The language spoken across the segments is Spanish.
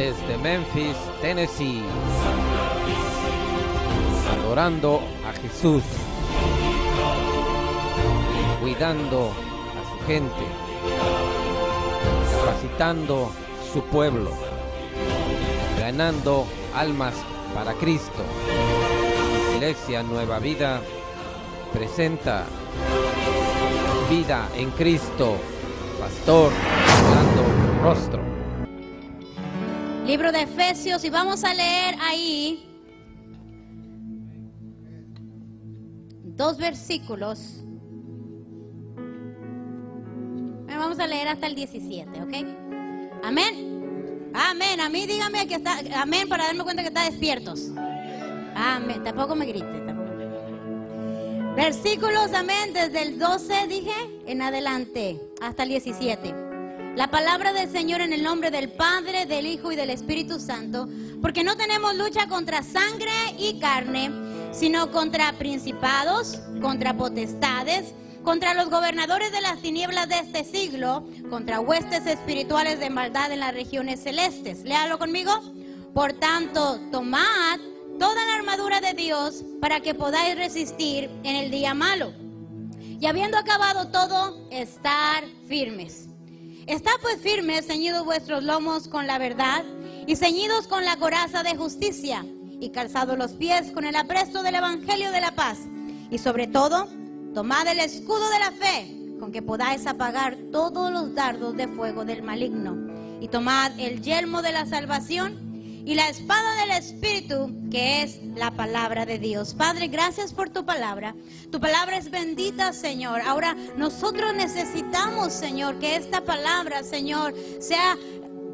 desde Memphis, Tennessee, adorando a Jesús, cuidando a su gente, capacitando su pueblo, ganando almas para Cristo. Iglesia Nueva Vida presenta Vida en Cristo, Pastor Orlando Rostro. Libro de Efesios, y vamos a leer ahí 2 versículos. Vamos a leer hasta el 17, ¿ok? Amén. Amén. A mí dígame que está, amén, para darme cuenta que está despiertos. Amén. Tampoco me grite. Versículos, amén, desde el 12 dije en adelante hasta el 17. La palabra del Señor en el nombre del Padre, del Hijo y del Espíritu Santo, porque no tenemos lucha contra sangre y carne, sino contra principados, contra potestades, contra los gobernadores de las tinieblas de este siglo, contra huestes espirituales de maldad en las regiones celestes. Léalo conmigo. Por tanto, tomad toda la armadura de Dios para que podáis resistir en el día malo. Y habiendo acabado todo, estar firmes. Estad pues firmes, ceñidos vuestros lomos con la verdad, y ceñidos con la coraza de justicia, y calzados los pies con el apresto del evangelio de la paz. Y sobre todo, tomad el escudo de la fe, con que podáis apagar todos los dardos de fuego del maligno. Y tomad el yelmo de la salvación y la espada del Espíritu, que es la palabra de Dios. Padre, gracias por tu palabra. Tu palabra es bendita, Señor. Ahora nosotros necesitamos, Señor, que esta palabra, Señor, sea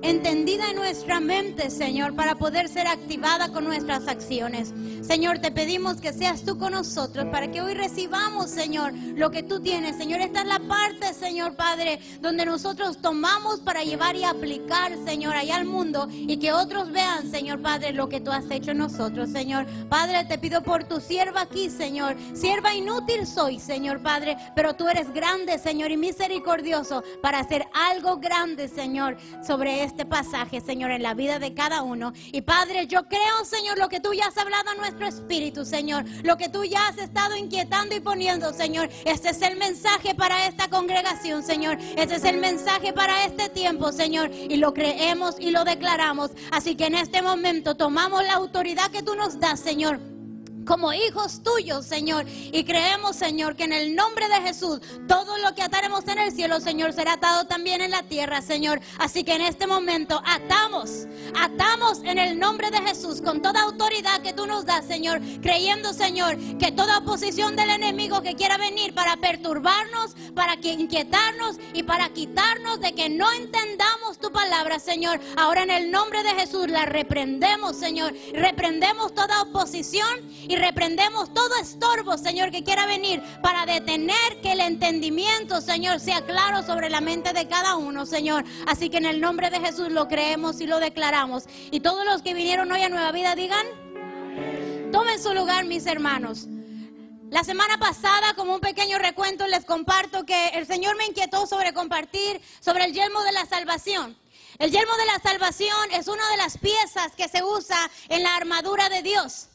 entendida en nuestra mente, Señor, para poder ser activada con nuestras acciones. Señor, te pedimos que seas tú con nosotros para que hoy recibamos, Señor, lo que tú tienes. Señor, esta es la parte, Señor Padre, donde nosotros tomamos para llevar y aplicar, Señor, allá al mundo, y que otros vean, Señor Padre, lo que tú has hecho en nosotros, Señor. Padre, te pido por tu sierva aquí, Señor. Sierva inútil soy, Señor Padre, pero tú eres grande, Señor, y misericordioso para hacer algo grande, Señor, sobre este pasaje, Señor, en la vida de cada uno. Y Padre, yo creo, Señor, lo que tú ya has hablado a nuestro espíritu, Señor, lo que tú ya has estado inquietando y poniendo, Señor. Este es el mensaje para esta congregación, Señor. Este es el mensaje para este tiempo, Señor, y lo creemos y lo declaramos. Así que en este momento tomamos la autoridad que tú nos das, Señor, como hijos tuyos, Señor, y creemos, Señor, que en el nombre de Jesús todo lo que ataremos en el cielo, Señor, será atado también en la tierra, Señor. Así que en este momento atamos en el nombre de Jesús con toda autoridad que tú nos das, Señor, creyendo, Señor, que toda oposición del enemigo que quiera venir para perturbarnos, para inquietarnos y para quitarnos de que no entendamos tu palabra, Señor, ahora en el nombre de Jesús la reprendemos, Señor. Reprendemos toda oposición y reprendemos todo estorbo, Señor, que quiera venir para detener que el entendimiento, Señor, sea claro sobre la mente de cada uno, Señor. Así que en el nombre de Jesús lo creemos y lo declaramos. Y todos los que vinieron hoy a Nueva Vida digan, tomen su lugar, mis hermanos. La semana pasada, como un pequeño recuento, les comparto que el Señor me inquietó sobre compartir sobre el yelmo de la salvación. El yelmo de la salvación es una de las piezas que se usa en la armadura de Dios.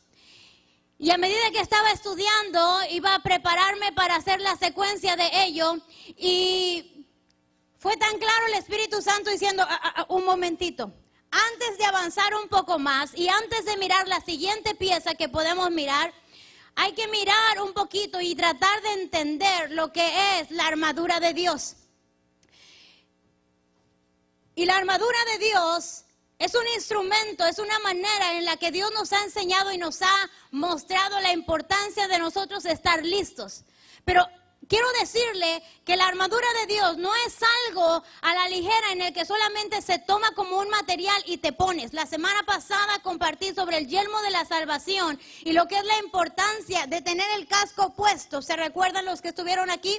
Y a medida que estaba estudiando, iba a prepararme para hacer la secuencia de ello. Y fue tan claro el Espíritu Santo diciendo, un momentito, antes de avanzar un poco más y antes de mirar la siguiente pieza que podemos mirar, hay que mirar un poquito y tratar de entender lo que es la armadura de Dios. Y la armadura de Dios es un instrumento, es una manera en la que Dios nos ha enseñado y nos ha mostrado la importancia de nosotros estar listos. Pero quiero decirle que la armadura de Dios no es algo a la ligera en el que solamente se toma como un material y te pones. La semana pasada compartí sobre el yelmo de la salvación y lo que es la importancia de tener el casco puesto. ¿Se recuerdan los que estuvieron aquí?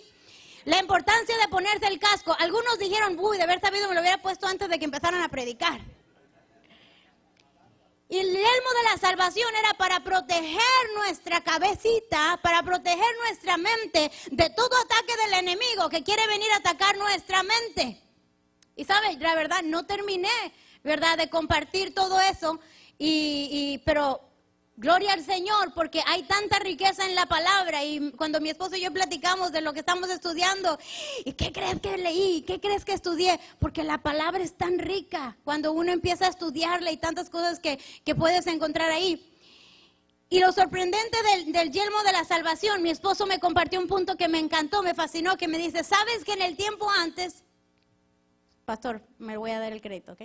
La importancia de ponerse el casco. Algunos dijeron, uy, de haber sabido me lo hubiera puesto antes de que empezaran a predicar. Y el yelmo de la salvación era para proteger nuestra cabecita, para proteger nuestra mente de todo ataque del enemigo que quiere venir a atacar nuestra mente. Y sabes, la verdad, no terminé ¿verdad? De compartir todo eso, pero gloria al Señor, porque hay tanta riqueza en la palabra. Y cuando mi esposo y yo platicamos de lo que estamos estudiando, ¿y qué crees que leí? ¿Qué crees que estudié? Porque la palabra es tan rica cuando uno empieza a estudiarla y tantas cosas que puedes encontrar ahí. Y lo sorprendente del yelmo de la salvación, mi esposo me compartió un punto que me encantó, me fascinó, que me dice, ¿sabes que en el tiempo antes? Pastor, me voy a dar el crédito, ¿ok?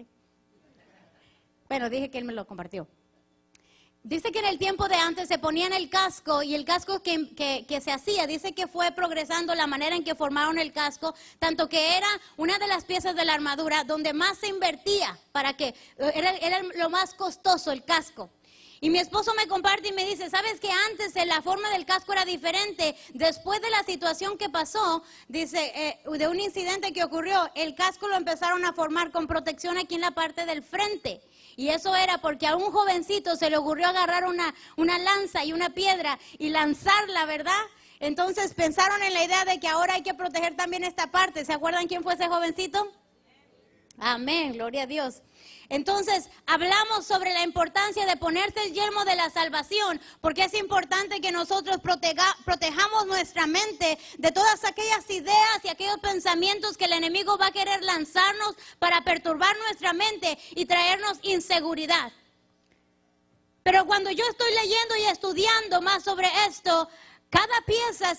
Bueno, dije que él me lo compartió. Dice que en el tiempo de antes se ponían el casco, y el casco que se hacía, dice que fue progresando la manera en que formaron el casco, tanto que era una de las piezas de la armadura donde más se invertía, para que era lo más costoso, el casco. Y mi esposo me comparte y me dice, ¿sabes que antes la forma del casco era diferente? Después de la situación que pasó, dice, de un incidente que ocurrió, el casco lo empezaron a formar con protección aquí en la parte del frente. Y eso era porque a un jovencito se le ocurrió agarrar una lanza y una piedra y lanzarla, ¿verdad? Entonces pensaron en la idea de que ahora hay que proteger también esta parte. ¿Se acuerdan quién fue ese jovencito? Amén, gloria a Dios. Entonces, hablamos sobre la importancia de ponerse el yelmo de la salvación, porque es importante que nosotros protejamos nuestra mente de todas aquellas ideas y aquellos pensamientos que el enemigo va a querer lanzarnos para perturbar nuestra mente y traernos inseguridad. Pero cuando yo estoy leyendo y estudiando más sobre esto, cada pieza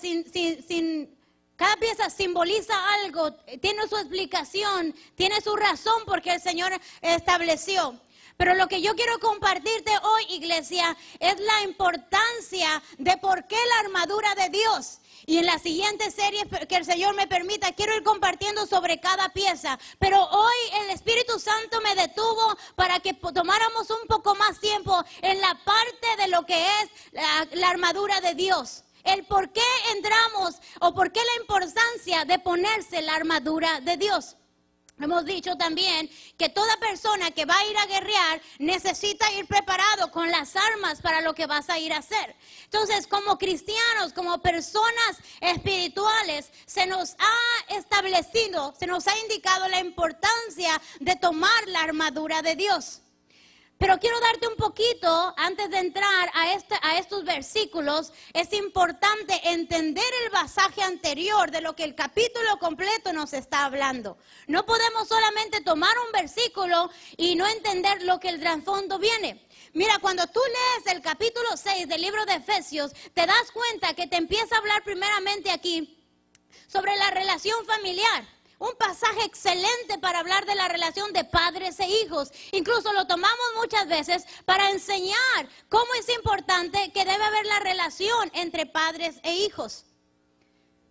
cada pieza simboliza algo, tiene su explicación, tiene su razón porque el Señor estableció. Pero lo que yo quiero compartirte hoy, iglesia, es la importancia de por qué la armadura de Dios. Y en la siguiente serie que el Señor me permita, quiero ir compartiendo sobre cada pieza. Pero hoy el Espíritu Santo me detuvo para que tomáramos un poco más tiempo en la parte de lo que es la armadura de Dios. El por qué entramos o por qué la importancia de ponerse la armadura de Dios. Hemos dicho también que toda persona que va a ir a guerrear necesita ir preparado con las armas para lo que vas a ir a hacer. Entonces, como cristianos, como personas espirituales, se nos ha establecido, se nos ha indicado la importancia de tomar la armadura de Dios. Pero quiero darte un poquito, antes de entrar a estos versículos, es importante entender el pasaje anterior de lo que el capítulo completo nos está hablando. No podemos solamente tomar un versículo y no entender lo que el trasfondo viene. Mira, cuando tú lees el capítulo 6 del libro de Efesios, te das cuenta que te empieza a hablar primeramente aquí sobre la relación familiar. Un pasaje excelente para hablar de la relación de padres e hijos. Incluso lo tomamos muchas veces para enseñar cómo es importante que debe haber la relación entre padres e hijos.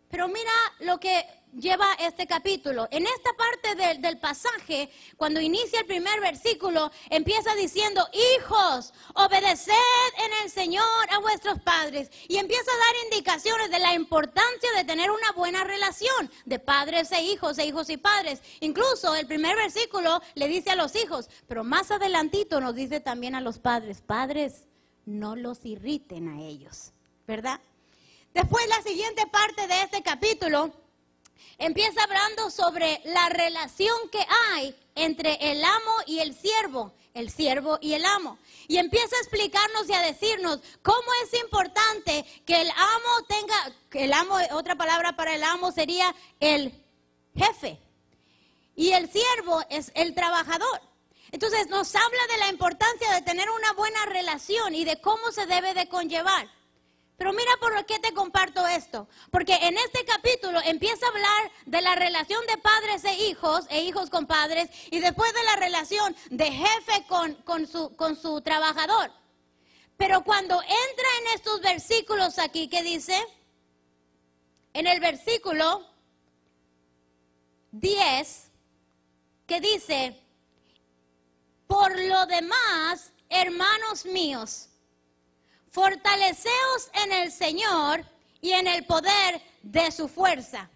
Pero mira lo que lleva este capítulo. En esta parte del pasaje, cuando inicia el primer versículo, empieza diciendo, hijos, obedeced en el Señor a vuestros padres. Y empieza a dar indicaciones de la importancia de tener una buena relación de padres e hijos y padres. Incluso el primer versículo le dice a los hijos, pero más adelantito nos dice también a los padres, padres, no los irriten a ellos, ¿verdad? Después la siguiente parte de este capítulo empieza hablando sobre la relación que hay entre el amo y el siervo y el amo. Y empieza a explicarnos y a decirnos cómo es importante que el amo tenga, otra palabra para el amo sería el jefe. Y el siervo es el trabajador. Entonces nos habla de la importancia de tener una buena relación y de cómo se debe de conllevar. Pero mira por qué te comparto esto. Porque en este capítulo empieza a hablar de la relación de padres e hijos con padres, y después de la relación de jefe con su trabajador. Pero cuando entra en estos versículos aquí, ¿qué dice? En el versículo 10, que dice, por lo demás, hermanos míos, fortaleceos en el Señor y en el poder de su fuerza.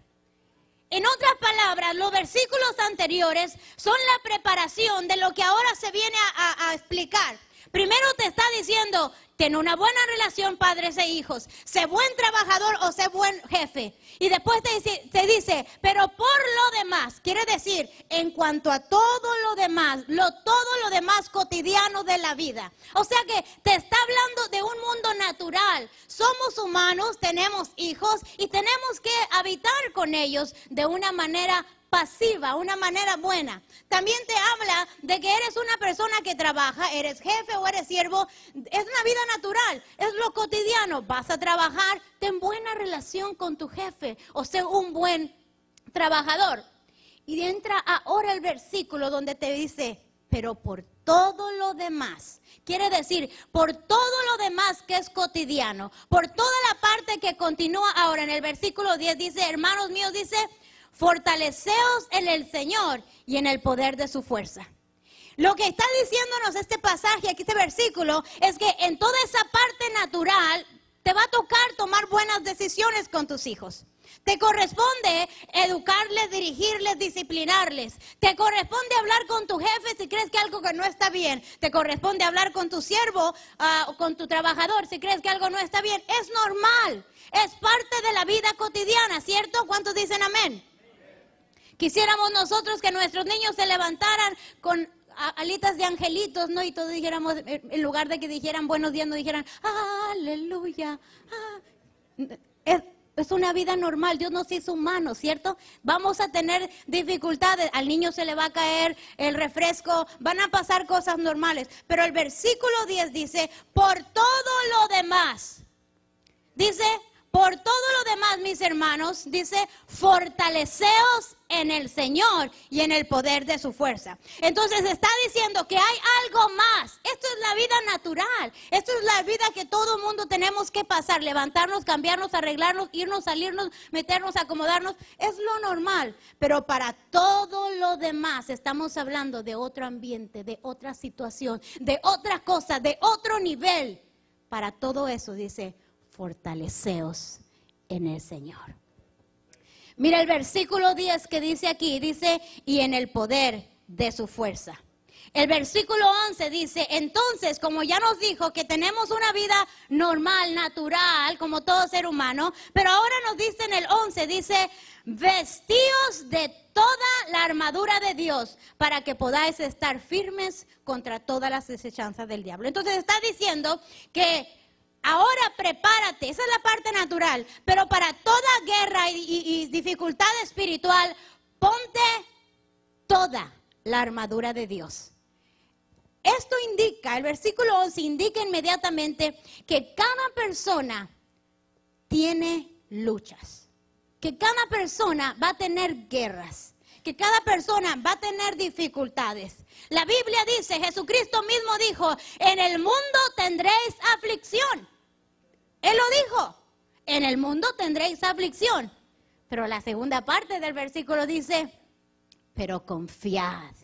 En otras palabras, los versículos anteriores son la preparación de lo que ahora se viene a explicar. Primero te está diciendo, ten una buena relación padres e hijos, sé buen trabajador o sé buen jefe. Y después te dice, pero por lo demás, quiere decir, en cuanto a todo lo demás, todo lo demás cotidiano de la vida. O sea que te está hablando de un mundo natural. Somos humanos, tenemos hijos y tenemos que habitar con ellos de una manera pasiva, una manera buena. También te habla de que eres una persona que trabaja, eres jefe o eres siervo. Es una vida natural, es lo cotidiano. Vas a trabajar, ten buena relación con tu jefe o sé un buen trabajador. Y entra ahora el versículo donde te dice, pero por todo lo demás. Quiere decir, por todo lo demás que es cotidiano, por toda la parte que continúa ahora en el versículo 10 dice, hermanos míos, dice, fortaleceos en el Señor y en el poder de su fuerza. Lo que está diciéndonos este pasaje, aquí este versículo, es que en toda esa parte natural te va a tocar tomar buenas decisiones con tus hijos. Te corresponde educarles, dirigirles, disciplinarles. Te corresponde hablar con tu jefe si crees que algo que no está bien. Te corresponde hablar con tu siervo o con tu trabajador si crees que algo no está bien. Es normal, es parte de la vida cotidiana, ¿cierto? ¿Cuántos dicen amén? Quisiéramos nosotros que nuestros niños se levantaran con alitas de angelitos, ¿no? Y todos dijéramos, en lugar de que dijeran buenos días, no dijeran, aleluya. Es una vida normal, Dios nos hizo humanos, ¿cierto? Vamos a tener dificultades, al niño se le va a caer el refresco, van a pasar cosas normales. Pero el versículo 10 dice, por todo lo demás, dice, por todo lo demás, mis hermanos, dice, fortaleceos en el Señor y en el poder de su fuerza. Entonces está diciendo que hay algo más. Esto es la vida natural. Esto es la vida que todo mundo tenemos que pasar. Levantarnos, cambiarnos, arreglarnos, irnos, salirnos, meternos, acomodarnos. Es lo normal. Pero para todo lo demás estamos hablando de otro ambiente, de otra situación, de otra cosa, de otro nivel. Para todo eso dice, fortaleceos en el Señor. Mira el versículo 10 que dice aquí, dice, y en el poder de su fuerza. El versículo 11 dice, entonces, como ya nos dijo que tenemos una vida normal, natural, como todo ser humano, pero ahora nos dice en el 11, dice, vestíos de toda la armadura de Dios para que podáis estar firmes contra todas las desechanzas del diablo. Entonces está diciendo que ahora prepárate, esa es la parte natural, pero para toda guerra y dificultad espiritual, ponte toda la armadura de Dios. Esto indica, el versículo 11 indica inmediatamente que cada persona tiene luchas, que cada persona va a tener guerras, que cada persona va a tener dificultades. La Biblia dice, Jesucristo mismo dijo, en el mundo tendréis aflicción. Él lo dijo, en el mundo tendréis aflicción. Pero la segunda parte del versículo dice, pero confiad,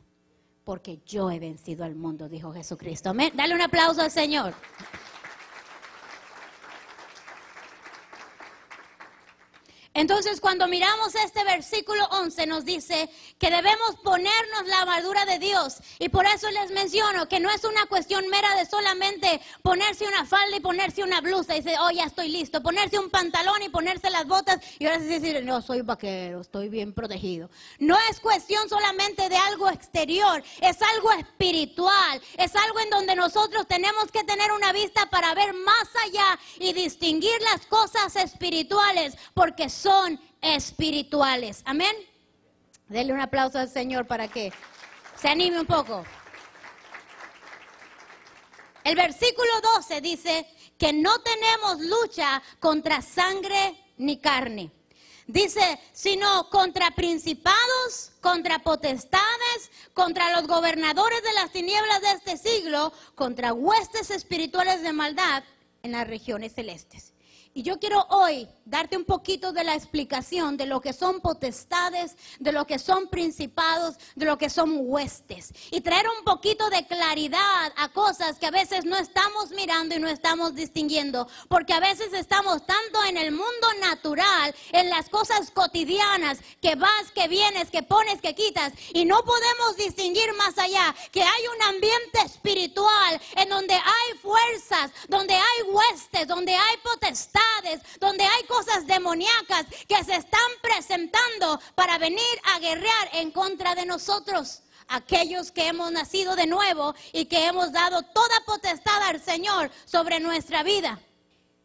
porque yo he vencido al mundo, dijo Jesucristo. Amén. Dale un aplauso al Señor. Entonces, cuando miramos este versículo 11, nos dice que debemos ponernos la armadura de Dios. Y por eso les menciono que no es una cuestión mera de solamente ponerse una falda y ponerse una blusa y decir, oh, ya estoy listo. Ponerse un pantalón y ponerse las botas y ahora sí decir, no, soy vaquero, estoy bien protegido. No es cuestión solamente de algo exterior, es algo espiritual. Es algo en donde nosotros tenemos que tener una vista para ver más allá y distinguir las cosas espirituales, porque son espirituales. Amén. Denle un aplauso al Señor para que se anime un poco. El versículo 12 dice que no tenemos lucha contra sangre ni carne. Dice, sino contra principados, contra potestades, contra los gobernadores de las tinieblas de este siglo, contra huestes espirituales de maldad en las regiones celestes. Y yo quiero hoy darte un poquito de la explicación de lo que son potestades, de lo que son principados, de lo que son huestes. Y traer un poquito de claridad a cosas que a veces no estamos mirando y no estamos distinguiendo. Porque a veces estamos tanto en el mundo natural, en las cosas cotidianas, que vas, que vienes, que pones, que quitas. Y no podemos distinguir más allá, que hay un ambiente espiritual en donde hay fuerzas, donde hay huestes, donde hay potestades, donde hay cosas demoníacas que se están presentando para venir a guerrear en contra de nosotros, aquellos que hemos nacido de nuevo y que hemos dado toda potestad al Señor sobre nuestra vida.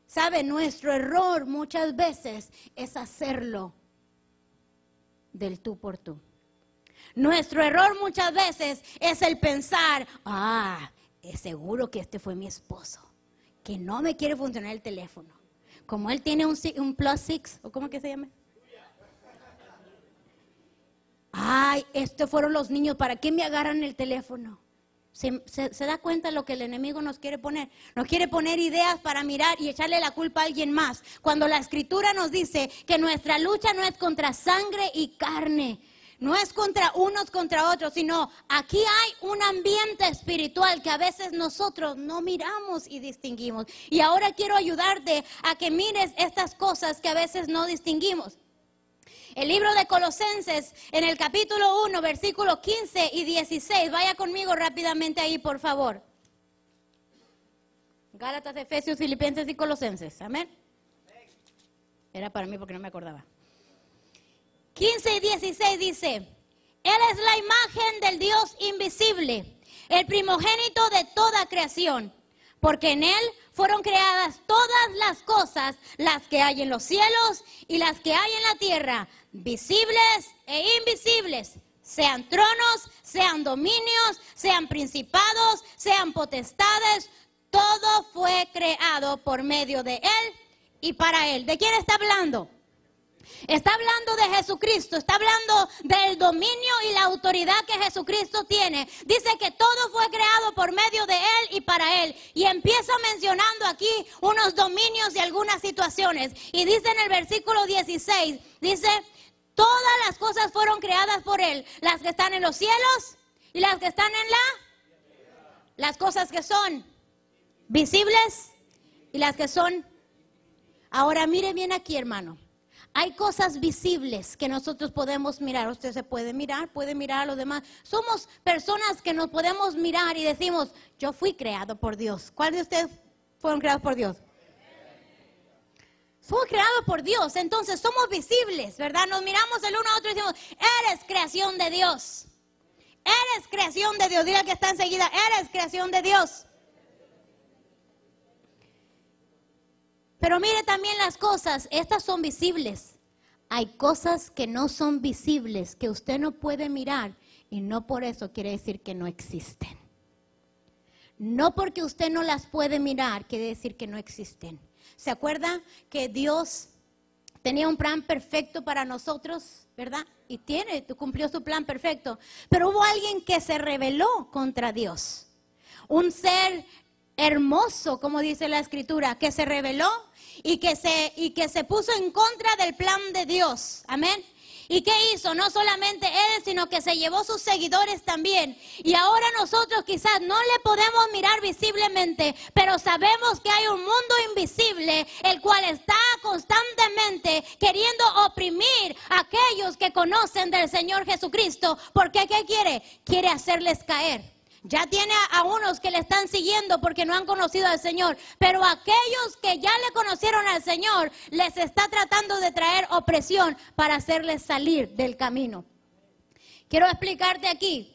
¿Sabe? Nuestro error muchas veces es hacerlo del tú por tú. Nuestro error muchas veces es el pensar, es seguro que este fue mi esposo, que no me quiere funcionar el teléfono. Como él tiene un plus 6, ¿o cómo que se llama? Estos fueron los niños, ¿para qué me agarran el teléfono? ¿Se da cuenta lo que el enemigo nos quiere poner? Nos quiere poner ideas para mirar y echarle la culpa a alguien más. Cuando la Escritura nos dice que nuestra lucha no es contra sangre y carne, no es contra unos contra otros, sino aquí hay un ambiente espiritual que a veces nosotros no miramos y distinguimos. Y ahora quiero ayudarte a que mires estas cosas que a veces no distinguimos. El libro de Colosenses, en el capítulo 1, versículos 15 y 16. Vaya conmigo rápidamente ahí, por favor. Gálatas, Efesios, Filipenses y Colosenses. Amén. Era para mí porque no me acordaba. 15 y 16 dice: Él es la imagen del Dios invisible, el primogénito de toda creación, porque en Él fueron creadas todas las cosas, las que hay en los cielos y las que hay en la tierra, visibles e invisibles, sean tronos, sean dominios, sean principados, sean potestades, todo fue creado por medio de Él y para Él. ¿De quién está hablando? Está hablando de Jesucristo, está hablando del dominio y la autoridad que Jesucristo tiene. Dice que todo fue creado por medio de Él y para Él. Y empieza mencionando aquí unos dominios y algunas situaciones. Y dice en el versículo 16, dice, todas las cosas fueron creadas por Él. Las que están en los cielos y las que están en las cosas que son visibles y las que son. Ahora mire bien aquí, hermano. Hay cosas visibles que nosotros podemos mirar. Usted se puede mirar a los demás. Somos personas que nos podemos mirar y decimos, yo fui creado por Dios. ¿Cuál de ustedes fueron creados por Dios? Somos creados por Dios, entonces somos visibles, ¿verdad? Nos miramos el uno a otro y decimos, eres creación de Dios. Eres creación de Dios. Dile al que está enseguida, eres creación de Dios. Pero mire también las cosas, estas son visibles. Hay cosas que no son visibles, que usted no puede mirar y no por eso quiere decir que no existen. No porque usted no las puede mirar quiere decir que no existen. ¿Se acuerda que Dios tenía un plan perfecto para nosotros, verdad? Y cumplió su plan perfecto. Pero hubo alguien que se rebeló contra Dios. Un ser hermoso, como dice la Escritura, que se rebeló y que se puso en contra del plan de Dios. Amén. ¿Y qué hizo? No solamente él, sino que se llevó sus seguidores también. Y ahora nosotros quizás no le podemos mirar visiblemente, pero sabemos que hay un mundo invisible, el cual está constantemente queriendo oprimir a aquellos que conocen del Señor Jesucristo. Porque ¿qué quiere? Quiere hacerles caer. Ya tiene a unos que le están siguiendo porque no han conocido al Señor. Pero aquellos que ya le conocieron al Señor, les está tratando de traer opresión para hacerles salir del camino. Quiero explicarte aquí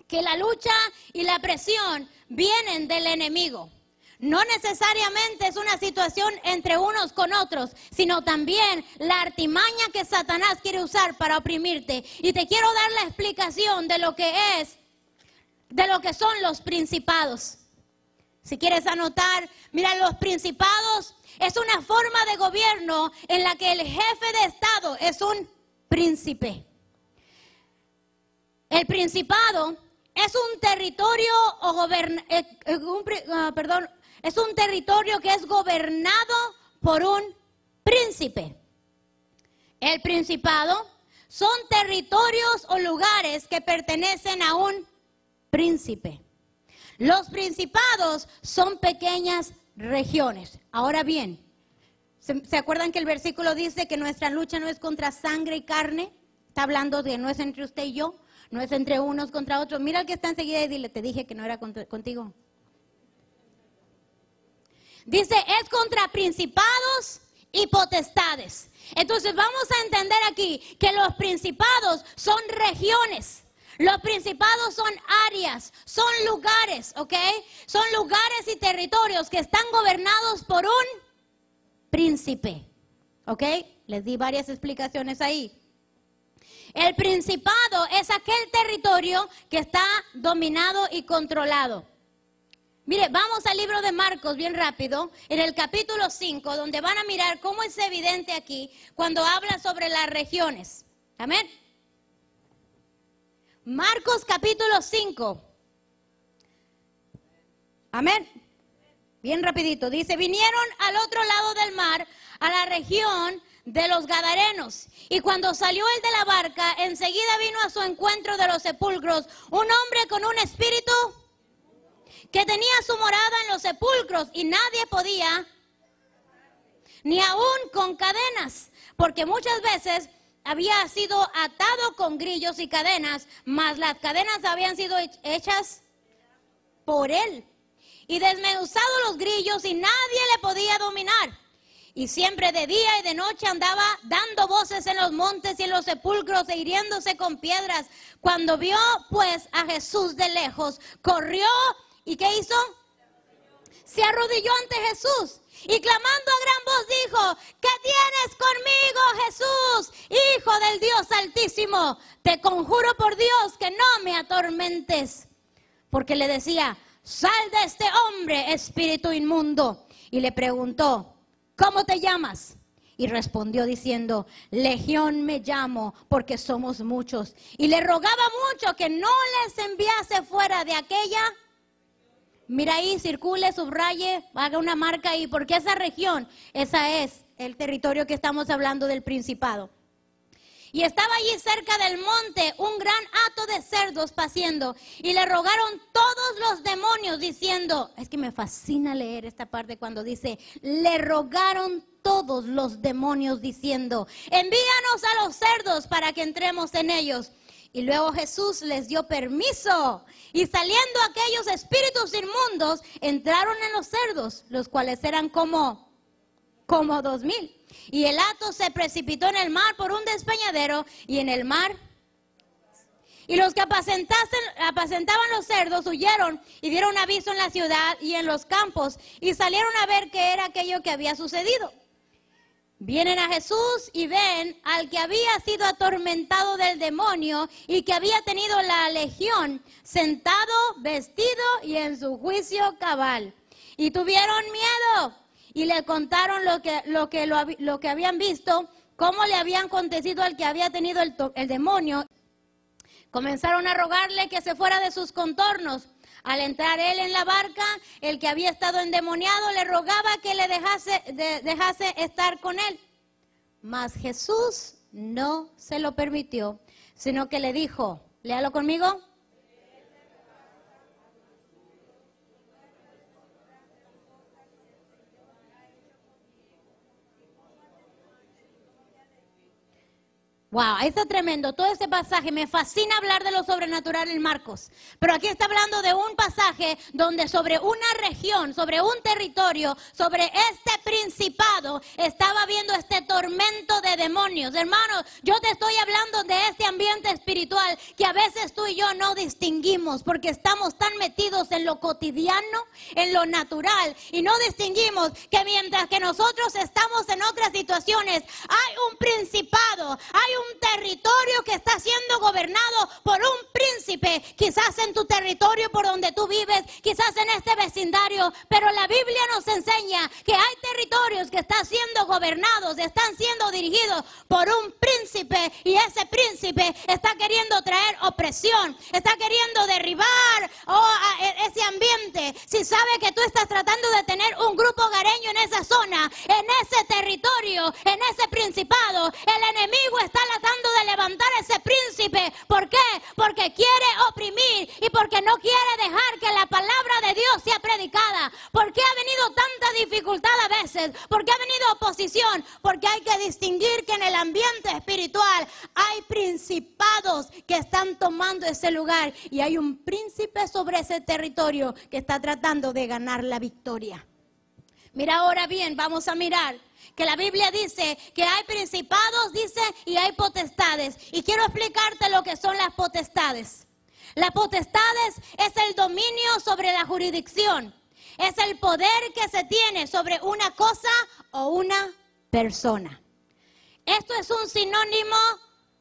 que la lucha y la presión vienen del enemigo. No necesariamente es una situación entre unos con otros, sino también la artimaña que Satanás quiere usar para oprimirte. Y te quiero dar la explicación de lo que son los principados. Si quieres anotar, mira, los principados es una forma de gobierno en la que el jefe de Estado es un príncipe. El principado es un territorio es un territorio que es gobernado por un príncipe. El principado son territorios o lugares que pertenecen a un príncipe. Los principados son pequeñas regiones. Ahora bien, ¿se acuerdan que el versículo dice que nuestra lucha no es contra sangre y carne? Está hablando de no es entre usted y yo, no es entre unos contra otros. Mira al que está enseguida y dile, te dije que no era contigo. Dice, es contra principados y potestades. Entonces vamos a entender aquí que los principados son regiones. Los principados son áreas, son lugares, ¿ok? Son lugares y territorios que están gobernados por un príncipe, ¿ok? Les di varias explicaciones ahí. El principado es aquel territorio que está dominado y controlado. Mire, vamos al libro de Marcos bien rápido, en el capítulo 5, donde van a mirar cómo es evidente aquí cuando habla sobre las regiones. Amén. Marcos capítulo 5. Amén. Bien rapidito. Dice, vinieron al otro lado del mar, a la región de los Gadarenos. Y cuando salió él de la barca, enseguida vino a su encuentro de los sepulcros un hombre con un espíritu que tenía su morada en los sepulcros y nadie podía, ni aún con cadenas, porque muchas veces había sido atado con grillos y cadenas, mas las cadenas habían sido hechas por él. Y desmenuzado los grillos y nadie le podía dominar. Y siempre de día y de noche andaba dando voces en los montes y en los sepulcros e hiriéndose con piedras. Cuando vio pues a Jesús de lejos, corrió y ¿qué hizo? Se arrodilló ante Jesús. Y clamando a gran voz dijo, ¿qué tienes conmigo, Jesús, Hijo del Dios Altísimo? Te conjuro por Dios que no me atormentes. Porque le decía, sal de este hombre, espíritu inmundo. Y le preguntó, ¿cómo te llamas? Y respondió diciendo, Legión me llamo, porque somos muchos. Y le rogaba mucho que no les enviase fuera de aquella. Mira ahí, circule, subraye, haga una marca ahí, porque esa región, esa es el territorio que estamos hablando del principado. Y estaba allí cerca del monte un gran hato de cerdos paciendo, y le rogaron todos los demonios diciendo, es que me fascina leer esta parte cuando dice, le rogaron todos los demonios diciendo, envíanos a los cerdos para que entremos en ellos. Y luego Jesús les dio permiso, y saliendo aquellos espíritus inmundos, entraron en los cerdos, los cuales eran como 2,000. Y el hato se precipitó en el mar por un despeñadero, y en el mar. Y los que apacentaban los cerdos huyeron y dieron aviso en la ciudad y en los campos, y salieron a ver qué era aquello que había sucedido. Vienen a Jesús y ven al que había sido atormentado del demonio y que había tenido la legión, sentado, vestido y en su juicio cabal. Y tuvieron miedo y le contaron lo que habían visto, cómo le habían acontecido al que había tenido el demonio. Comenzaron a rogarle que se fuera de sus contornos. Al entrar él en la barca, el que había estado endemoniado le rogaba que le dejase estar con él. Mas Jesús no se lo permitió, sino que le dijo, léalo conmigo. Wow, está tremendo, todo este pasaje, me fascina hablar de lo sobrenatural en Marcos, pero aquí está hablando de un pasaje donde sobre una región, sobre un territorio, sobre este principado, estaba viendo este tormento de demonios. Hermanos, yo te estoy hablando de este ambiente espiritual que a veces tú y yo no distinguimos porque estamos tan metidos en lo cotidiano, en lo natural, y no distinguimos que mientras que nosotros estamos en otras situaciones, hay un principado, hay un un territorio que está siendo gobernado por un príncipe, quizás en tu territorio por donde tú vives, quizás en este vecindario, pero la Biblia nos enseña que hay territorios que están siendo gobernados, están siendo dirigidos por un príncipe, y ese príncipe está queriendo traer opresión, está queriendo derribar ese ambiente. Si sabe que tú estás tratando de tener un grupo hogareño en esa zona, en ese territorio, en ese principado, el enemigo está tratando de levantar ese príncipe. ¿Por qué? Porque quiere oprimir y porque no quiere dejar que la palabra de Dios sea predicada. ¿Por qué ha venido tanta dificultad a veces? ¿Por qué ha venido oposición? Porque hay que distinguir que en el ambiente espiritual hay principados que están tomando ese lugar, y hay un príncipe sobre ese territorio que está tratando de ganar la victoria. Mira, ahora bien, vamos a mirar que la Biblia dice que hay principados, dice, y hay potestades. Y quiero explicarte lo que son las potestades. Las potestades es el dominio sobre la jurisdicción. Es el poder que se tiene sobre una cosa o una persona. Esto es un sinónimo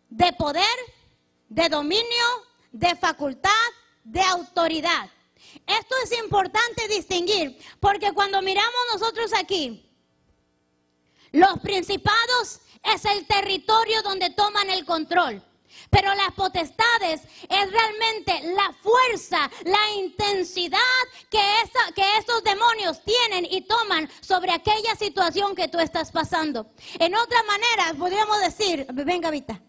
de poder, de dominio, de facultad, de autoridad. Esto es importante distinguir, porque cuando miramos nosotros aquí, los principados es el territorio donde toman el control. Pero las potestades es realmente la fuerza, la intensidad que esos demonios tienen y toman sobre aquella situación que tú estás pasando. En otra manera, podríamos decir, venga, Vita,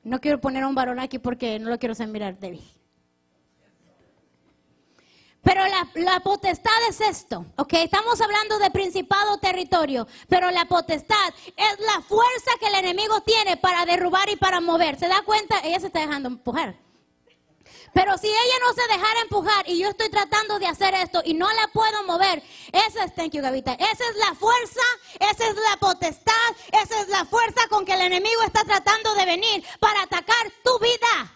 no quiero poner a un varón aquí porque no lo quiero hacer mirar débil. Pero la potestad es esto, ¿ok? Estamos hablando de principado, territorio, pero la potestad es la fuerza que el enemigo tiene para derrubar y para mover. ¿Se da cuenta? Ella se está dejando empujar. Pero si ella no se dejara empujar y yo estoy tratando de hacer esto y no la puedo mover, esa es, thank you, Gavita, esa es la fuerza, esa es la potestad, esa es la fuerza con que el enemigo está tratando de venir para atacar tu vida.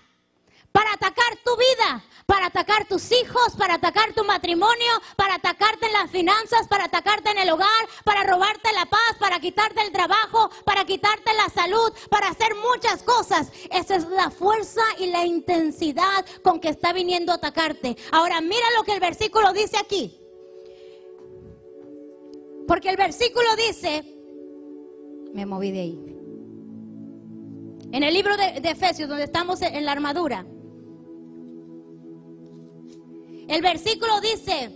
Para atacar tu vida, para atacar tus hijos, para atacar tu matrimonio, para atacarte en las finanzas, para atacarte en el hogar, para robarte la paz, para quitarte el trabajo, para quitarte la salud, para hacer muchas cosas. Esa es la fuerza y la intensidad con que está viniendo a atacarte. Ahora mira lo que el versículo dice aquí. Porque el versículo dice, me moví de ahí. En el libro de Efesios, donde estamos en la armadura, el versículo dice,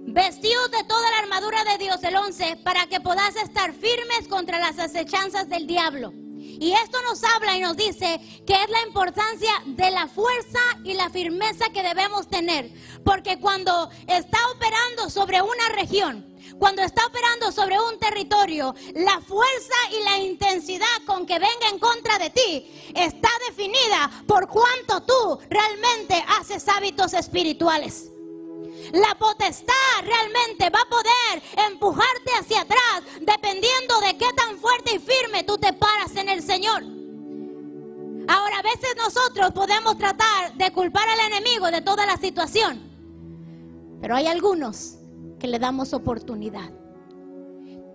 vestidos de toda la armadura de Dios, el 11, para que podáis estar firmes contra las acechanzas del diablo. Y esto nos habla y nos dice que es la importancia de la fuerza y la firmeza que debemos tener. Porque cuando está operando sobre una región, cuando está operando sobre un territorio, la fuerza y la intensidad con que venga en contra de ti está definida por cuánto tú realmente haces hábitos espirituales. La potestad realmente va a poder empujarte hacia atrás dependiendo de qué tan fuerte y firme tú te paras en el Señor. Ahora, a veces nosotros podemos tratar de culpar al enemigo de toda la situación, pero hay algunos que le damos oportunidad.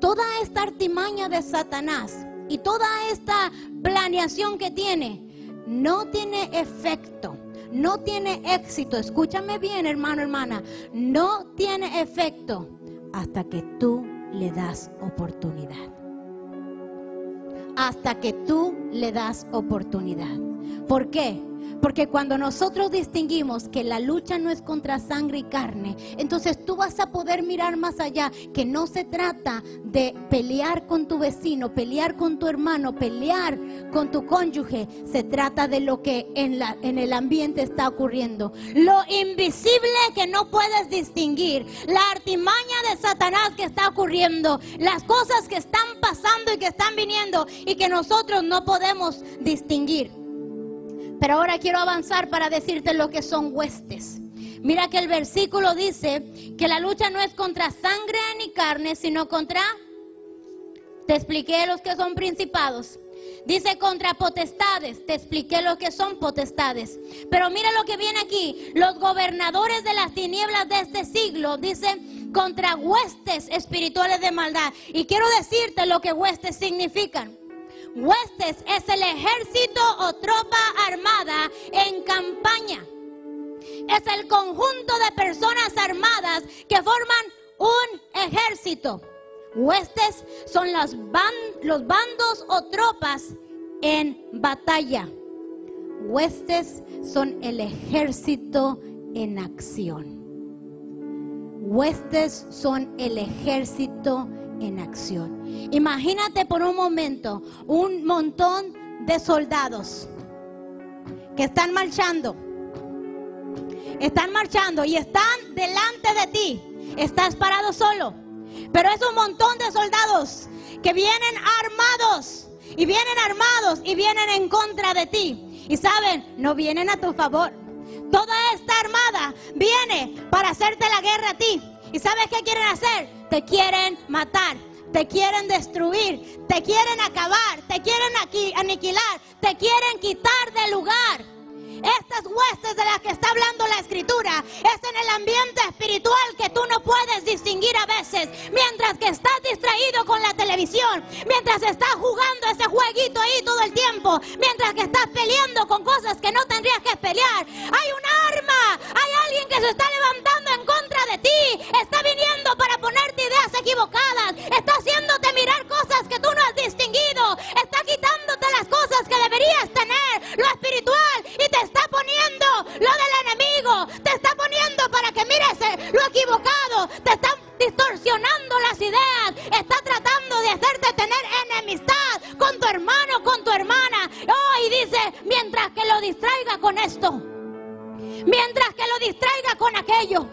Toda esta artimaña de Satanás y toda esta planeación que tiene no tiene efecto, no tiene éxito. Escúchame bien, hermano, hermana, no tiene efecto hasta que tú le das oportunidad. Hasta que tú le das oportunidad. ¿Por qué? Porque cuando nosotros distinguimos que la lucha no es contra sangre y carne, entonces tú vas a poder mirar más allá, que no se trata de pelear con tu vecino, pelear con tu hermano, pelear con tu cónyuge. Se trata de lo que en el ambiente está ocurriendo. Lo invisible que no puedes distinguir, la artimaña de Satanás que está ocurriendo, las cosas que están pasando y que están viniendo y que nosotros no podemos distinguir. Pero ahora quiero avanzar para decirte lo que son huestes. Mira que el versículo dice que la lucha no es contra sangre ni carne, sino contra, te expliqué los que son principados. Dice contra potestades, te expliqué lo que son potestades. Pero mira lo que viene aquí, los gobernadores de las tinieblas de este siglo, dice contra huestes espirituales de maldad. Y quiero decirte lo que huestes significan. Huestes es el ejército o tropa armada en campaña. Es el conjunto de personas armadas que forman un ejército. Huestes son los bandos o tropas en batalla. Huestes son el ejército en acción. Huestes son el ejército en acción. Imagínate por un momento un montón de soldados que están marchando y están delante de ti. Estás parado solo, pero es un montón de soldados que vienen armados y vienen en contra de ti. Y saben, no vienen a tu favor. Toda esta armada viene para hacerte la guerra a ti. ¿Y sabes qué quieren hacer? Te quieren matar, te quieren destruir, te quieren acabar, te quieren aniquilar, te quieren quitar del lugar. Estas huestes de las que está hablando la Escritura es en el ambiente espiritual que tú no puedes distinguir a veces. Mientras que estás distraído con la televisión, mientras estás jugando ese jueguito ahí todo el tiempo, mientras que estás peleando con cosas que no tendrías que pelear, hay un arma, hay alguien que se está levantando en contra de ti, está viniendo para ponerte ideas equivocadas, está haciéndote mirar cosas que tú no has distinguido, está quitándote las cosas que deberías tener, lo espiritual, y te está poniendo lo del enemigo, te está poniendo para que mires lo equivocado, te está distorsionando las ideas, está tratando de hacerte tener enemistad con tu hermano, con tu hermana. Oh, y dice, mientras que lo distraiga con esto, mientras que lo distraiga con aquello,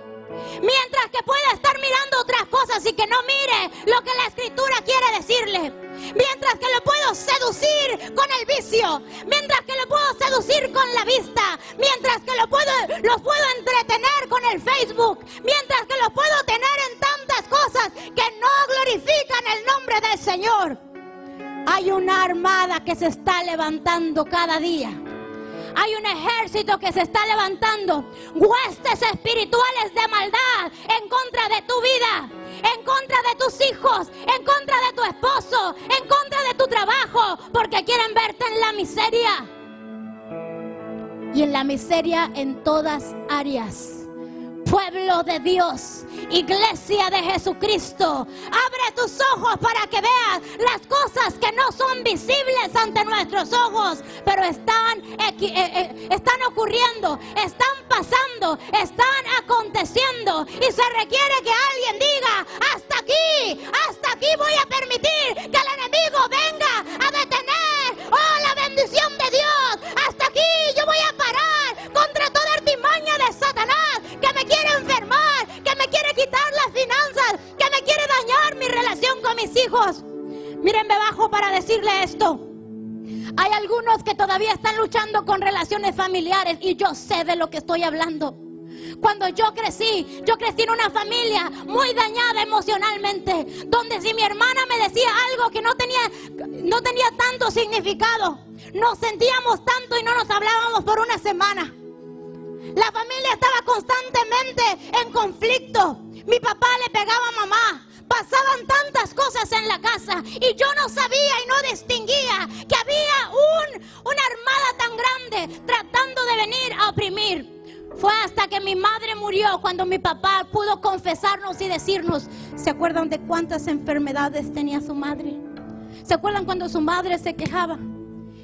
mientras que pueda estar mirando otras cosas y que no mire lo que la Escritura quiere decirle, mientras que lo puedo seducir con el vicio, mientras que lo puedo seducir con la vista, mientras que los puedo entretener con el Facebook, mientras que los puedo tener en tantas cosas que no glorifican el nombre del Señor. Hay una armada que se está levantando cada día. Hay un ejército que se está levantando, huestes espirituales de maldad en contra de tu vida, en contra de tus hijos, en contra de tu esposo, en contra de tu trabajo, porque quieren verte en la miseria. Y en la miseria en todas áreas. Pueblo de Dios, iglesia de Jesucristo, abre tus ojos para que veas las cosas que no son visibles ante nuestros ojos, pero están ocurriendo, están pasando, están aconteciendo, y se requiere que alguien diga, hasta aquí voy a permitir que el enemigo venga a detener, oh, la bendición de Dios, hasta aquí yo voy a parar contra toda artimaña de Satanás, que me quiere enfermar, que me quiere quitar las finanzas, que me quiere dañar mi relación con mis hijos. Miren, me bajo para decirle esto. Hay algunos que todavía están luchando con relaciones familiares, y yo sé de lo que estoy hablando. Cuando yo crecí en una familia muy dañada emocionalmente, donde si mi hermana me decía algo que no tenía tanto significado, nos sentíamos tanto y no nos hablábamos por una semana. La familia estaba constantemente en conflicto. Mi papá le pegaba a mamá. Pasaban tantas cosas en la casa y yo no sabía y no distinguía que había una armada tan grande tratando de venir a oprimir. Fue hasta que mi madre murió cuando mi papá pudo confesarnos y decirnos, ¿se acuerdan de cuántas enfermedades tenía su madre? ¿Se acuerdan cuando su madre se quejaba?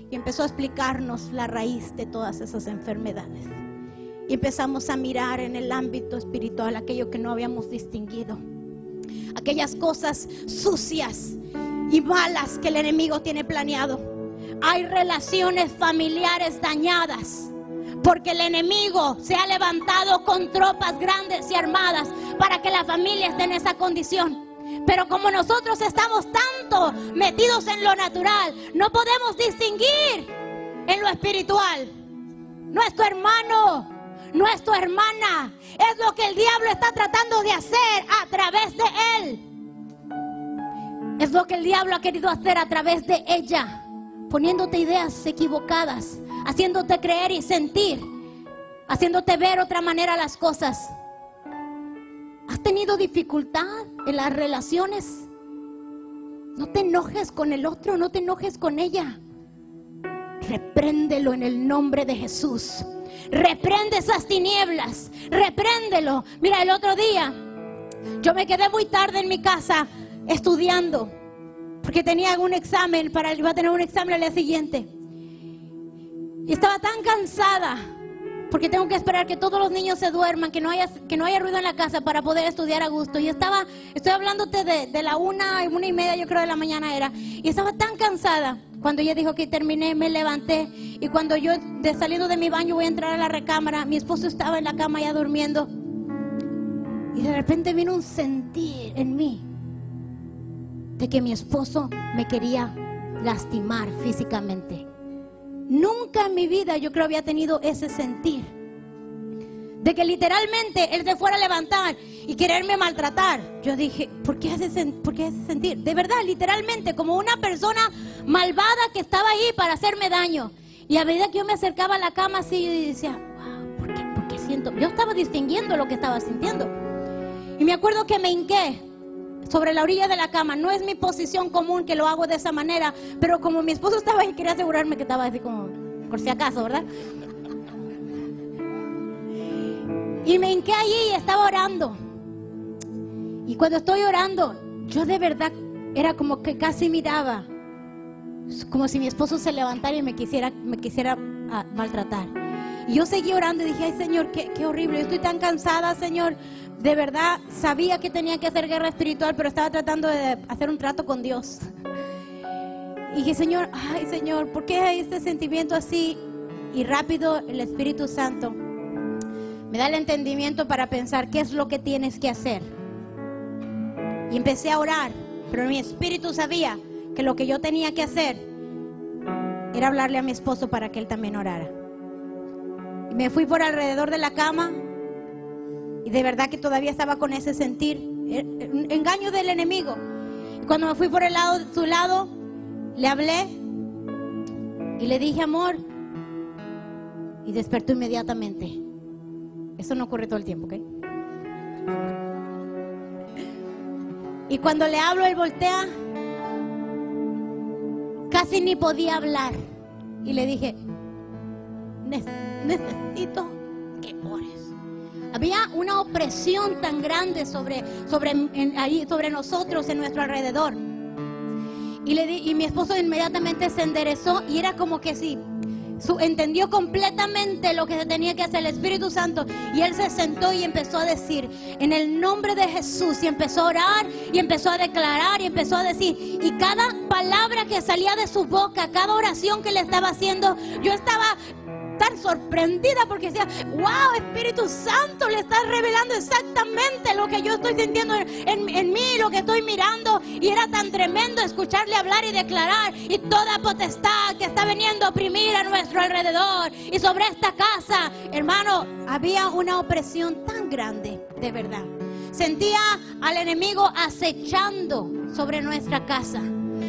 Y empezó a explicarnos la raíz de todas esas enfermedades. Y empezamos a mirar en el ámbito espiritual aquello que no habíamos distinguido. Aquellas cosas sucias y malas que el enemigo tiene planeado. Hay relaciones familiares dañadas porque el enemigo se ha levantado con tropas grandes y armadas para que la familia esté en esa condición. Pero como nosotros estamos tanto metidos en lo natural, no podemos distinguir en lo espiritual. Nuestro hermano, nuestra hermana, es lo que el diablo está tratando de hacer a través de él. Es lo que el diablo ha querido hacer a través de ella, poniéndote ideas equivocadas, haciéndote creer y sentir, haciéndote ver otra manera las cosas. ¿Has tenido dificultad en las relaciones? No te enojes con el otro, no te enojes con ella. Repréndelo en el nombre de Jesús. Reprende esas tinieblas, repréndelo. Mira, el otro día yo me quedé muy tarde en mi casa estudiando, porque tenía un examen, iba a tener un examen al día siguiente. Y estaba tan cansada, porque tengo que esperar que todos los niños se duerman, que no haya ruido en la casa para poder estudiar a gusto. Y estoy hablándote de la 1:30, yo creo, de la mañana era. Y estaba tan cansada. Cuando ella dijo que terminé, me levanté. Y cuando yo, saliendo de mi baño, voy a entrar a la recámara, mi esposo estaba en la cama ya durmiendo. Y de repente vino un sentir en mí de que mi esposo me quería lastimar físicamente. Nunca en mi vida yo creo había tenido ese sentir de que literalmente él se fuera a levantar y quererme maltratar. Yo dije, ¿por qué ese sentir? De verdad, literalmente, como una persona malvada que estaba ahí para hacerme daño. Y a medida que yo me acercaba a la cama así, yo decía, wow, ¿por qué siento? Yo estaba distinguiendo lo que estaba sintiendo. Y me acuerdo que me hinqué sobre la orilla de la cama. No es mi posición común que lo hago de esa manera, pero como mi esposo estaba ahí, quería asegurarme que estaba así como, por si acaso, ¿verdad? Y me hinqué allí y estaba orando. Y cuando estoy orando, yo de verdad era como que casi miraba, como si mi esposo se levantara y me quisiera maltratar. Y yo seguí orando y dije, ay Señor, qué horrible, yo estoy tan cansada, Señor. De verdad sabía que tenía que hacer guerra espiritual, pero estaba tratando de hacer un trato con Dios. Y dije, Señor, ay Señor, ¿por qué hay este sentimiento así? Y rápido el Espíritu Santo me da el entendimiento para pensar qué es lo que tienes que hacer. Y empecé a orar, pero mi espíritu sabía que lo que yo tenía que hacer era hablarle a mi esposo para que él también orara. Y me fui por alrededor de la cama. Y de verdad que todavía estaba con ese sentir, engaño del enemigo. Y cuando me fui por su lado, le hablé y le dije, amor, y despertó inmediatamente. Eso no ocurre todo el tiempo, ¿ok? Y cuando le hablo, él voltea, casi ni podía hablar. Y le dije, necesito que ores. Había una opresión tan grande sobre nosotros, en nuestro alrededor. Y mi esposo inmediatamente se enderezó y era como que sí, entendió completamente lo que se tenía que hacer, el Espíritu Santo. Y él se sentó y empezó a decir, en el nombre de Jesús, y empezó a orar, y empezó a declarar, y empezó a decir. Y cada palabra que salía de su boca, cada oración que le estaba haciendo, yo estaba tan sorprendida porque decía, wow, Espíritu Santo, le estás revelando exactamente lo que yo estoy sintiendo en mí, lo que estoy mirando. Y era tan tremendo escucharle hablar y declarar, y toda potestad que está veniendo a oprimir a nuestro alrededor y sobre esta casa, hermano, había una opresión tan grande, de verdad. Sentía al enemigo acechando sobre nuestra casa.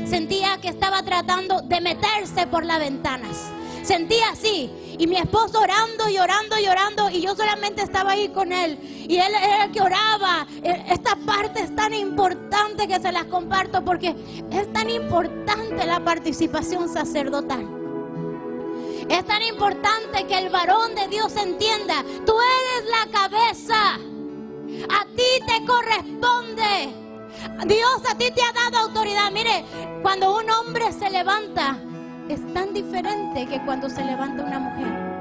Sentía que estaba tratando de meterse por las ventanas. Sentía así, y mi esposo orando y orando y orando, y yo solamente estaba ahí con él, y él era el que oraba. Esta parte es tan importante que se las comparto, porque es tan importante la participación sacerdotal. Es tan importante que el varón de Dios entienda, tú eres la cabeza, a ti te corresponde, Dios a ti te ha dado autoridad. Mire, cuando un hombre se levanta, es tan diferente que cuando se levanta una mujer.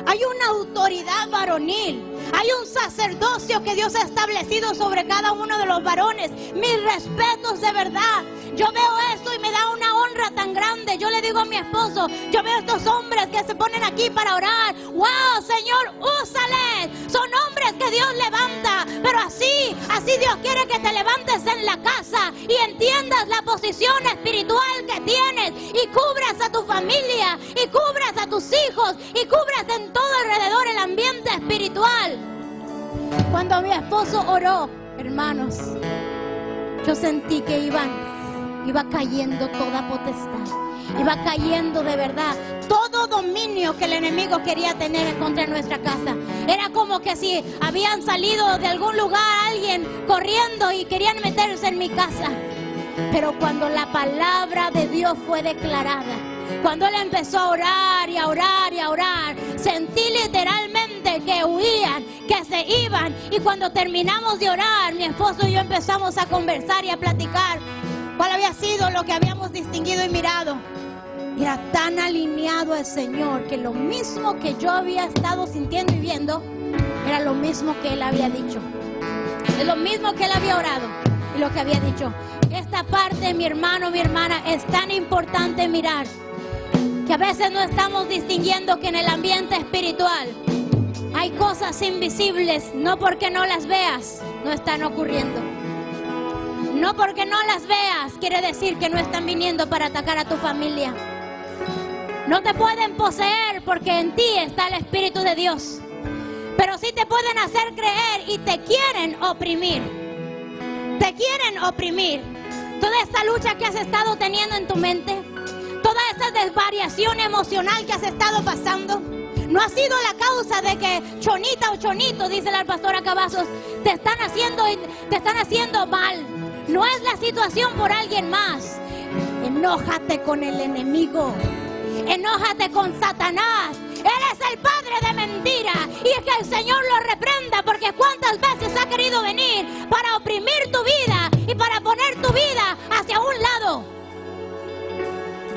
Hay una autoridad varonil, hay un sacerdocio que Dios ha establecido sobre cada uno de los varones. Mis respetos, de verdad. Yo veo esto y me da una honra tan grande. Yo le digo a mi esposo, yo veo estos hombres que se ponen aquí para orar. ¡Wow, Señor, úsales! Son hombres que Dios levanta, pero así Dios quiere que te levantes en la casa y entiendas la posición espiritual que tienes, y cubras a tu familia, y cubras a tus hijos, y cubras en todo alrededor el ambiente espiritual. Cuando mi esposo oró, hermanos, yo sentí que iba cayendo toda potestad, iba cayendo de verdad todo dominio que el enemigo quería tener contra nuestra casa. Era como que si habían salido de algún lugar alguien corriendo y querían meterse en mi casa. Pero cuando la palabra de Dios fue declarada, cuando él empezó a orar y a orar y a orar, sentí literalmente que huían, que se iban. Y cuando terminamos de orar, mi esposo y yo empezamos a conversar y a platicar cuál había sido lo que habíamos distinguido y mirado. Era tan alineado al Señor que lo mismo que yo había estado sintiendo y viendo era lo mismo que él había dicho. Es lo mismo que él había orado y lo que había dicho. Esta parte, mi hermano, mi hermana, es tan importante mirar, que a veces no estamos distinguiendo que en el ambiente espiritual hay cosas invisibles. No porque no las veas, no están ocurriendo. No porque no las veas quiere decir que no están viniendo para atacar a tu familia. No te pueden poseer porque en ti está el Espíritu de Dios. Pero sí te pueden hacer creer y te quieren oprimir. Te quieren oprimir. Toda esta lucha que has estado teniendo en tu mente, toda esa desvariación emocional que has estado pasando, no ha sido la causa de que Chonita o Chonito, dice la pastora Cavazos, te están haciendo mal. No es la situación por alguien más. Enójate con el enemigo. Enójate con Satanás. Él es el padre de mentira. Y es que el Señor lo reprenda, porque cuántas veces ha querido venir para oprimir tu vida y para poner tu vida hacia un lado.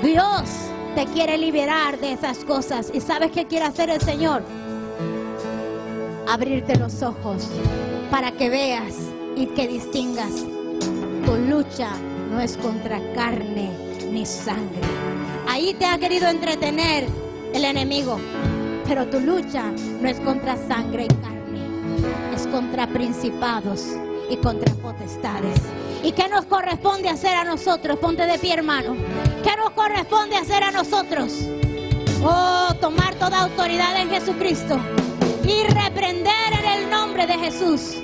Dios te quiere liberar de esas cosas. ¿Y sabes qué quiere hacer el Señor? Abrirte los ojos para que veas y que distingas. Tu lucha no es contra carne ni sangre. Ahí te ha querido entretener el enemigo, pero tu lucha no es contra sangre y carne, es contra principados y contra potestades. ¿Y qué nos corresponde hacer a nosotros? Ponte de pie, hermano. ¿Qué nos corresponde hacer a nosotros? Oh, tomar toda autoridad en Jesucristo y reprender en el nombre de Jesús